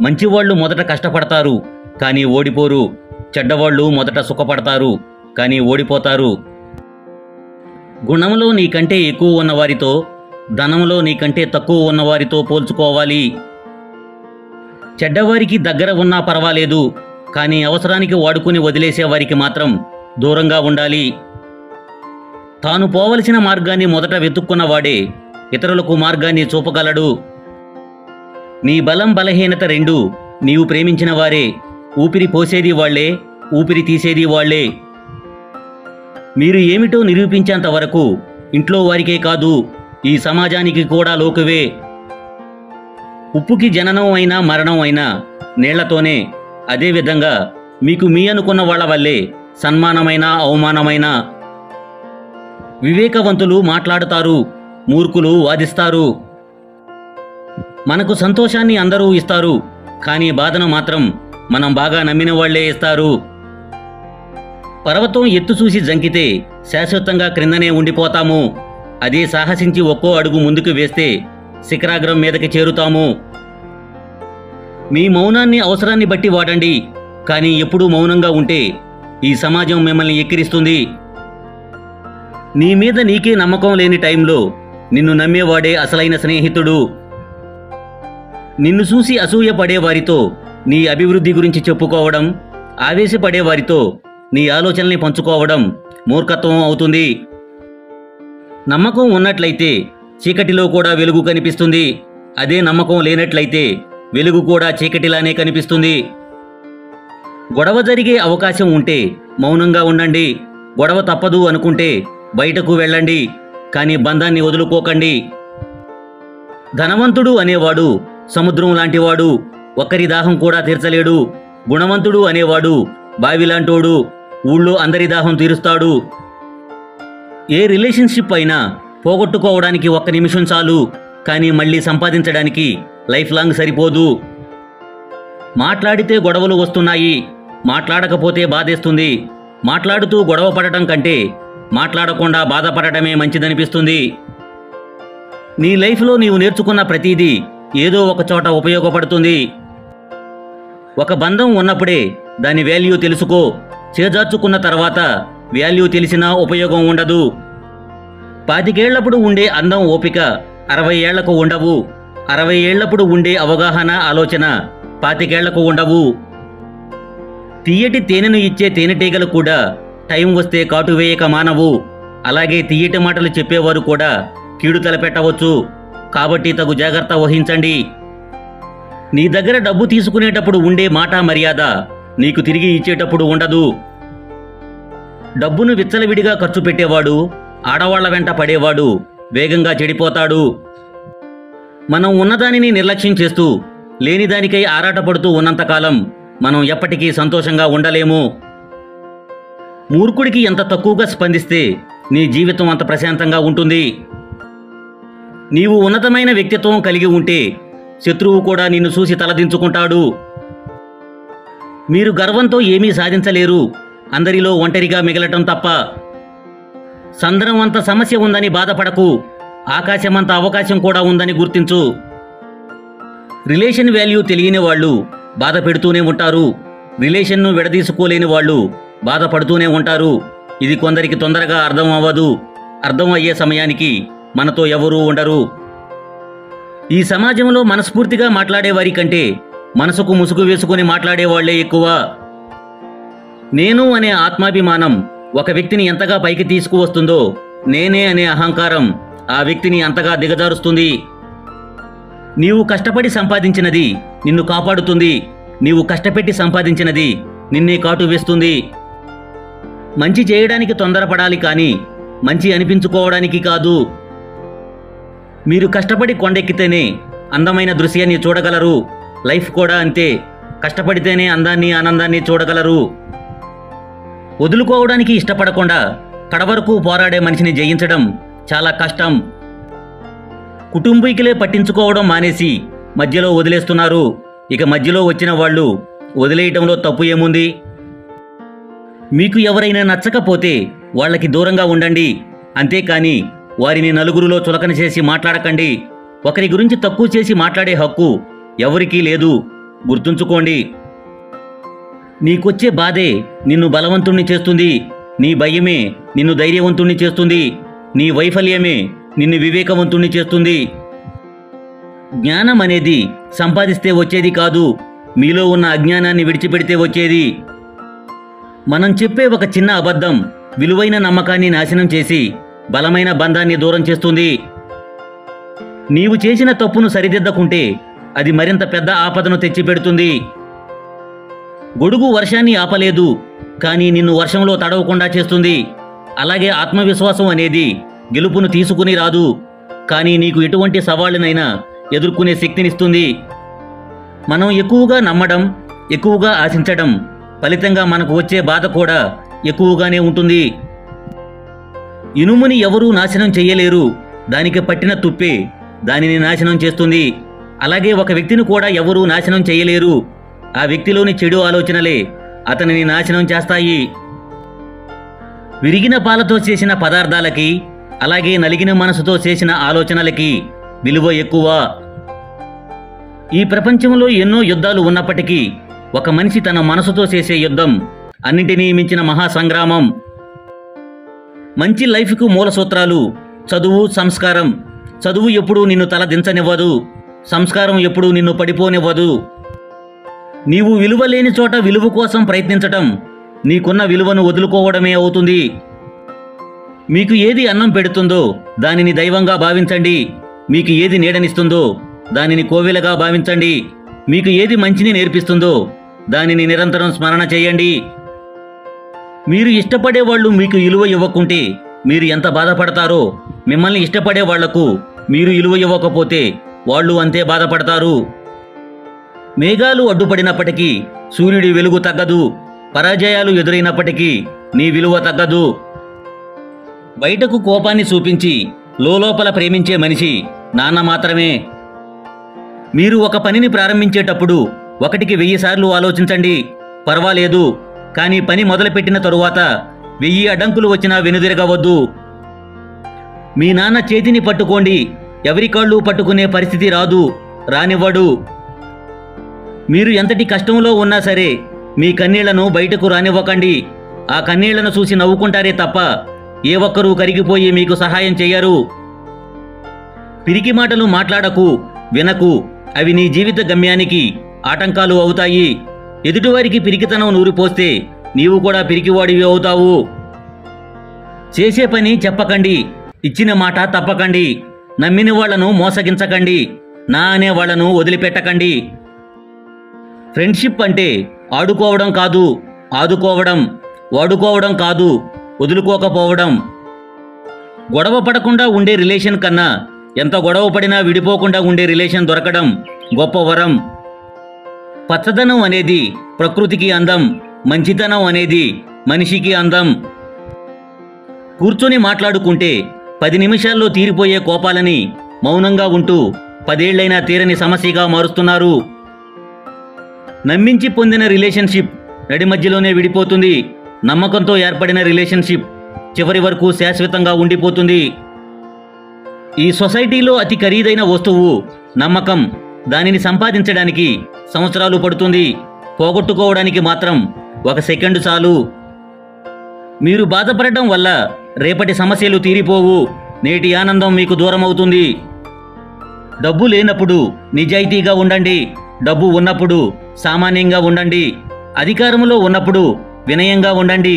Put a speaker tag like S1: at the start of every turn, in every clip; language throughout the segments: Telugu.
S1: మంచివాళ్లు మొదట కష్టపడతారు కానీ ఓడిపోరు. చెడ్డవాళ్లు మొదట సుఖపడతారు కానీ ఓడిపోతారు. గుణంలో నీకంటే ఎక్కువ ఉన్నవారితో, ధనంలో నీకంటే తక్కువ ఉన్నవారితో పోల్చుకోవాలి. చెడ్డవారికి దగ్గర ఉన్నా పర్వాలేదు, కానీ అవసరానికి వాడుకుని వదిలేసేవారికి మాత్రం దూరంగా ఉండాలి. తాను పోవలసిన మార్గాన్ని మొదట వెతుక్కున్నవాడే ఇతరులకు మార్గాన్ని చూపగలడు. నీ బలం బలహీనత రెండూ నీవు ప్రేమించిన వారే. ఊపిరి పోసేది వాళ్లే, ఊపిరి తీసేది వాళ్లే. మీరు ఏమిటో నిరూపించేంత వరకు ఇంట్లో వారికే కాదు, ఈ సమాజానికి కూడా లోకువే. ఉప్పుకి జననం అయినా మరణం అయినా నీళ్లతోనే. అదేవిధంగా మీకు మీ అనుకున్న వాళ్ల వల్లే సన్మానమైన అవమానమైన. వివేకవంతులు మాట్లాడుతారు, మూర్ఖులు వాదిస్తారు. మనకు సంతోషాన్ని అందరూ ఇస్తారు, కానీ బాధను మాత్రం మనం బాగా నమ్మిన వాళ్లే ఇస్తారు. పర్వతం ఎత్తు చూసి జంకితే శాశ్వతంగా క్రిందనే ఉండిపోతాము. అదే సాహసించి ఒక్కో అడుగు ముందుకు వేస్తే శిఖరాగ్రం మీదకి చేరుతాము. మీ మౌనాన్ని అవసరాన్ని బట్టి వాడండి, కానీ ఎప్పుడూ మౌనంగా ఉంటే ఈ సమాజం మిమ్మల్ని ఎక్కిరిస్తుంది. నీ మీద నీకే నమ్మకం లేని టైంలో నిన్ను నమ్మేవాడే అసలైన స్నేహితుడు. నిన్ను చూసి అసూయ పడేవారితో నీ అభివృద్ధి గురించి చెప్పుకోవడం, ఆవేశపడేవారితో నీ ఆలోచనల్ని పంచుకోవడం మూర్ఖత్వం అవుతుంది. నమ్మకం ఉన్నట్లయితే చీకటిలో కూడా వెలుగు కనిపిస్తుంది. అదే నమ్మకం లేనట్లయితే వెలుగు కూడా చీకటిలానే కనిపిస్తుంది. గొడవ జరిగే అవకాశం ఉంటే మౌనంగా ఉండండి. గొడవ తప్పదు అనుకుంటే బయటకు వెళ్ళండి, కానీ బంధాన్ని వదులుకోకండి. ధనవంతుడు అనేవాడు సముద్రం లాంటివాడు, ఒక్కరి దాహం కూడా తీర్చలేడు. గుణవంతుడు అనేవాడు బావిలాంటోడు, ఊళ్ళో అందరి దాహం తీరుస్తాడు. ఏ రిలేషన్షిప్ అయినా పోగొట్టుకోవడానికి 1 నిమిషం చాలు, కానీ మళ్ళీ సంపాదించడానికి లైఫ్ లాంగ్ సరిపోదు. మాట్లాడితే గొడవలు వస్తున్నాయి, మాట్లాడకపోతే బాధేస్తుంది. మాట్లాడుతూ గొడవ పడటం కంటే మాట్లాడకుండా బాధపడటమే మంచిదనిపిస్తుంది. నీ లైఫ్లో నీవు నేర్చుకున్న ప్రతిదీ ఏదో ఒక చోట ఉపయోగపడుతుంది. ఒక బంధం ఉన్నప్పుడే దాని వాల్యూ తెలుసుకో. చేజార్చుకున్న తర్వాత వాల్యూ తెలిసినా ఉపయోగం ఉండదు. 25 ఏళ్లప్పుడు ఉండే అందం ఓపిక 60 ఏళ్లకు ఉండవు. 60 ఏళ్లప్పుడు ఉండే అవగాహన ఆలోచన 25 ఏళ్లకు ఉండవు. తీయటి తేనెను ఇచ్చే తేనెటీగలు కూడా టైం వస్తే కాటువేయక మానవు. అలాగే తీయటి మాటలు చెప్పేవారు కూడా కీడు తలపెట్టవచ్చు. కాబట్టి తగు జాగ్రత్త వహించండి. నీ దగ్గర డబ్బు తీసుకునేటప్పుడు ఉండే మాట మర్యాద నీకు తిరిగి ఇచ్చేటప్పుడు ఉండదు. డబ్బును విచ్చలవిడిగా ఖర్చు పెట్టేవాడు, ఆడవాళ్ల వెంట పడేవాడు వేగంగా చెడిపోతాడు. మనం ఉన్నదానిని నిర్లక్ష్యం చేస్తూ లేనిదానికై ఆరాటపడుతూ ఉన్నంతకాలం మనం ఎప్పటికీ సంతోషంగా ఉండలేము. మూర్ఖుడికి ఎంత తక్కువగా స్పందిస్తే నీ జీవితం అంత ప్రశాంతంగా ఉంటుంది. నీవు ఉన్నతమైన వ్యక్తిత్వం కలిగి ఉంటే శత్రువు కూడా నిన్ను చూసి తలదించుకుంటాడు. మీరు గర్వంతో ఏమీ సాధించలేరు, అందరిలో ఒంటరిగా మిగలటం తప్ప. సంద్రం అంత సమస్య ఉందని బాధపడకు, ఆకాశమంత అవకాశం కూడా ఉందని గుర్తించు. రిలేషన్ వాల్యూ తెలియని వాళ్ళు బాధ పెడుతూనే ఉంటారు. రిలేషన్ను విడదీసుకోలేని వాళ్ళు బాధపడుతూనే ఉంటారు. ఇది కొందరికి తొందరగా అర్థం అవ్వదు. అర్థం అయ్యే సమయానికి మనతో ఎవరూ ఉండరు. ఈ సమాజంలో మనస్ఫూర్తిగా మాట్లాడేవారి కంటే మనసుకు ముసుగు వేసుకుని మాట్లాడేవాళ్లే ఎక్కువ. నేను అనే ఆత్మాభిమానం ఒక వ్యక్తిని ఎంతగా పైకి తీసుకువస్తుందో, నేనే అనే అహంకారం ఆ వ్యక్తిని అంతగా దిగజారుస్తుంది. నీవు కష్టపడి సంపాదించినది నిన్ను కాపాడుతుంది. నీవు కష్టపెట్టి సంపాదించినది నిన్నే కాటు వేస్తుంది. మంచి చేయడానికి తొందరపడాలి, కానీ మంచి అనిపించుకోవడానికి కాదు. మీరు కష్టపడి కొండెక్కితేనే అందమైన దృశ్యాన్ని చూడగలరు. లైఫ్ కూడా అంతే. కష్టపడితేనే అందాన్ని ఆనందాన్ని చూడగలరు. వదులుకోవడానికి ఇష్టపడకుండా కడవరకు పోరాడే మనిషిని జయించడం చాలా కష్టం. కుటుంబీకులే పట్టించుకోవడం మానేసి మధ్యలో వదిలేస్తున్నారు. ఇక మధ్యలో వచ్చిన వాళ్ళు వదిలేయటంలో తప్పు ఏముంది? మీకు ఎవరైనా నచ్చకపోతే వాళ్ళకి దూరంగా ఉండండి, అంతేకాని వారిని నలుగురిలో చులకన చేసి మాట్లాడకండి. ఒకరి గురించి తక్కువ చేసి మాట్లాడే హక్కు ఎవరికీ లేదు. గుర్తుంచుకోండి. నీకొచ్చే బాధే నిన్ను బలవంతుణ్ణి చేస్తుంది. నీ భయమే నిన్ను ధైర్యవంతుణ్ణి చేస్తుంది. నీ వైఫల్యమే నిన్ను వివేకవంతుణ్ణి చేస్తుంది. జ్ఞానం అనేది సంపాదిస్తే వచ్చేది కాదు, మీలో ఉన్న అజ్ఞానాన్ని విడిచిపెడితే వచ్చేది. మనం చెప్పే ఒక చిన్న అబద్ధం విలువైన నమ్మకాన్ని నాశనం చేసి బలమైన బంధాన్ని దూరం చేస్తుంది. నీవు చేసిన తప్పును సరిదిద్దకుంటే అది మరింత పెద్ద ఆపదను తెచ్చిపెడుతుంది. గొడుగు వర్షాన్ని ఆపలేదు, కానీ నిన్ను వర్షంలో తడవకుండా చేస్తుంది. అలాగే ఆత్మవిశ్వాసం అనేది గెలుపును తీసుకుని రాదు, కానీ నీకు ఎటువంటి సవాళ్ళనైనా ఎదుర్కొనే శక్తినిస్తుంది. మనం ఎక్కువగా నమ్మడం, ఎక్కువగా ఆశించడం ఫలితంగా మనకు వచ్చే బాధ కూడా ఎక్కువగానే ఉంటుంది. ఇనుముని ఎవరూ నాశనం చెయ్యలేరు, దానికి పట్టిన తుప్పే దానిని నాశనం చేస్తుంది. అలాగే ఒక వ్యక్తిని కూడా ఎవరూ నాశనం చేయలేరు, ఆ వ్యక్తిలోని చెడు ఆలోచనలే అతనిని నాశనం చేస్తాయి. విరిగిన పాలతో చేసిన పదార్థాలకి, అలాగే నలిగిన మనసుతో చేసిన ఆలోచనలకి విలువ ఎక్కువ. ఈ ప్రపంచంలో ఎన్నో యుద్ధాలు ఉన్నప్పటికీ ఒక మనిషి తన మనసుతో చేసే యుద్ధం అన్నింటినీ మించిన మహాసంగ్రామం. మంచి లైఫ్కు మూల సూత్రాలు చదువు, సంస్కారం. చదువు ఎప్పుడూ నిన్ను తల దించనివ్వదు, సంస్కారం ఎప్పుడూ నిన్ను పడిపోనివ్వదు. నీవు విలువ లేని చోట విలువ కోసం ప్రయత్నించటం నీకున్న విలువను వదులుకోవడమే అవుతుంది. మీకు ఏది అన్నం పెడుతుందో దానిని దైవంగా భావించండి. మీకు ఏది నీడనిస్తుందో దానిని కోవెలగా భావించండి. మీకు ఏది మంచిని నేర్పిస్తుందో దానిని నిరంతరం స్మరణ చేయండి. మీరు ఇష్టపడే వాళ్ళు మీకు విలువ ఇవ్వకుంటే మీరు ఎంత బాధపడతారో, మిమ్మల్ని ఇష్టపడే వాళ్లకు మీరు విలువ ఇవ్వకపోతే వాళ్ళు అంతే బాధపడతారు. మేఘాలు అడ్డుపడినప్పటికీ సూర్యుడి వెలుగు తగ్గదు, పరాజయాలు ఎదురైనప్పటికీ నీ విలువ తగ్గదు. బయటకు కోపాన్ని చూపించి లోపల ప్రేమించే మనిషి నాన్న మాత్రమే. మీరు ఒక పనిని ప్రారంభించేటప్పుడు 1కి 1000 సార్లు ఆలోచించండి, పర్వాలేదు. కానీ పని మొదలుపెట్టిన తరువాత 1000 అడ్డంకులు వచ్చినా వెనుదిరగవద్దు. మీ నాన్న చేతిని పట్టుకోండి, ఎవరి కాళ్ళు పట్టుకునే పరిస్థితి రాదు, రానివ్వడు. మీరు ఎంతటి కష్టంలో ఉన్నా సరే మీ కన్నీళ్లను బయటకు రానివ్వకండి. ఆ కన్నీళ్లను చూసి నవ్వుకుంటారే తప్ప ఏ ఒక్కరూ కరిగిపోయి మీకు సహాయం చేయరు. పిరికి మాటలు మాట్లాడకు, వినకు. అవి నీ జీవిత గమ్యానికి ఆటంకాలు అవుతాయి. ఎదుటివారికి పిరికితనం నూరిపోస్తే నీవు కూడా పిరికివాడివి అవుతావు. చేసే పని చెప్పకండి, ఇచ్చిన మాట తప్పకండి. నమ్మిన వాళ్లను మోసగించకండి, నా అనే వాళ్లను వదిలిపెట్టకండి. ఫ్రెండ్షిప్ అంటే ఆడుకోవడం కాదు, ఆదుకోవడం. వాడుకోవడం కాదు, వదులుకోకపోవడం. గొడవ పడకుండా ఉండే రిలేషన్ కన్నా ఎంత గొడవ పడినా విడిపోకుండా ఉండే రిలేషన్ దొరకడం గొప్ప వరం. పచ్చదనం అనేది ప్రకృతికి అందం, మంచితనం అనేది మనిషికి అందం. కూర్చొని మాట్లాడుకుంటే 10 నిమిషాల్లో తీరిపోయే కోపాలని మౌనంగా ఉంటూ 10 ఏళ్లైనా తీరని సమస్యగా మారుస్తున్నారు. నమ్మించి పొందిన రిలేషన్షిప్ నడి మధ్యలోనే విడిపోతుంది. నమ్మకంతో ఏర్పడిన రిలేషన్షిప్ చివరి వరకు శాశ్వతంగా ఉండిపోతుంది. ఈ సొసైటీలో అతి ఖరీదైన వస్తువు నమ్మకం. దానిని సంపాదించడానికి సంవత్సరాలు పడుతుంది, పోగొట్టుకోవడానికి మాత్రం 1 సెకండు చాలు. మీరు బాధపడటం వల్ల రేపటి సమస్యలు తీరిపోవు, నేటి ఆనందం మీకు దూరమవుతుంది. డబ్బు లేనప్పుడు నిజాయితీగా ఉండండి, డబ్బు ఉన్నప్పుడు సామాన్యంగా ఉండండి. అధికారంలో ఉన్నప్పుడు వినయంగా ఉండండి,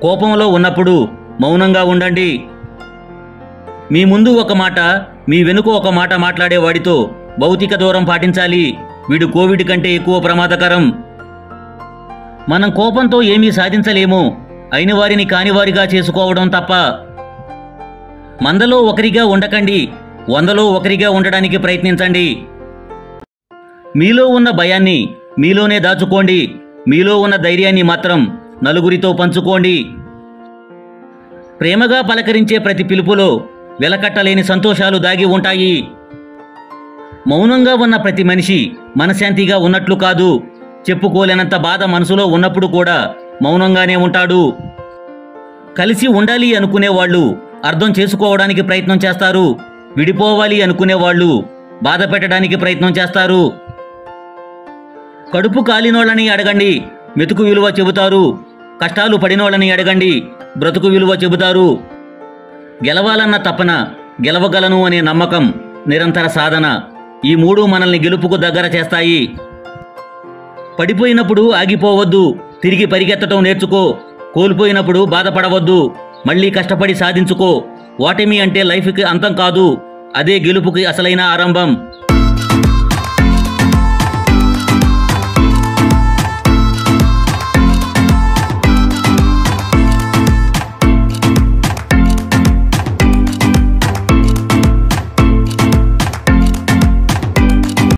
S1: కోపంలో ఉన్నప్పుడు మౌనంగా ఉండండి. మీ ముందు ఒక మాట, మీ వెనుక ఒక మాట మాట్లాడేవాడితో భౌతిక దూరం పాటించాలి. వీడు కోవిడ్ కంటే ఎక్కువ ప్రమాదకరం. మనం కోపంతో ఏమీ సాధించలేము, అయిన వారిని కానివారిగా చేసుకోవడం తప్ప. మందలో ఒకరిగా ఉండకండి, 100లో ఒకరిగా ఉండడానికి ప్రయత్నించండి. మీలో ఉన్న భయాన్ని మీలోనే దాచుకోండి, మీలో ఉన్న ధైర్యాన్ని మాత్రం నలుగురితో పంచుకోండి. ప్రేమగా పలకరించే ప్రతి పిలుపులో వెలకట్టలేని సంతోషాలు దాగి ఉంటాయి. మౌనంగా ఉన్న ప్రతి మనిషి మనశ్శాంతిగా ఉన్నట్లు కాదు, చెప్పుకోలేనంత బాధ మనసులో ఉన్నప్పుడు కూడా మౌనంగానే ఉంటాడు. కలిసి ఉండాలి అనుకునేవాళ్ళు అర్థం చేసుకోవడానికి ప్రయత్నం చేస్తారు, విడిపోవాలి అనుకునేవాళ్ళు బాధ పెట్టడానికి ప్రయత్నం చేస్తారు. కడుపు కాలినోళ్ళని అడగండి, మెతుకు విలువ చెబుతారు. కష్టాలు పడినోళ్ళని అడగండి, బ్రతుకు విలువ చెబుతారు. గెలవాలన్న తపన, గెలవగలను అనే నమ్మకం, నిరంతర సాధన, ఈ మూడు మనల్ని గెలుపుకు దగ్గర చేస్తాయి. పడిపోయినప్పుడు ఆగిపోవద్దు, తిరిగి పరిగెత్తటం నేర్చుకో. కోల్పోయినప్పుడు బాధపడవద్దు, మళ్ళీ కష్టపడి సాధించుకో. ఓటమి అంటే లైఫ్కి అంతం కాదు, అదే గెలుపుకి అసలైన ఆరంభం.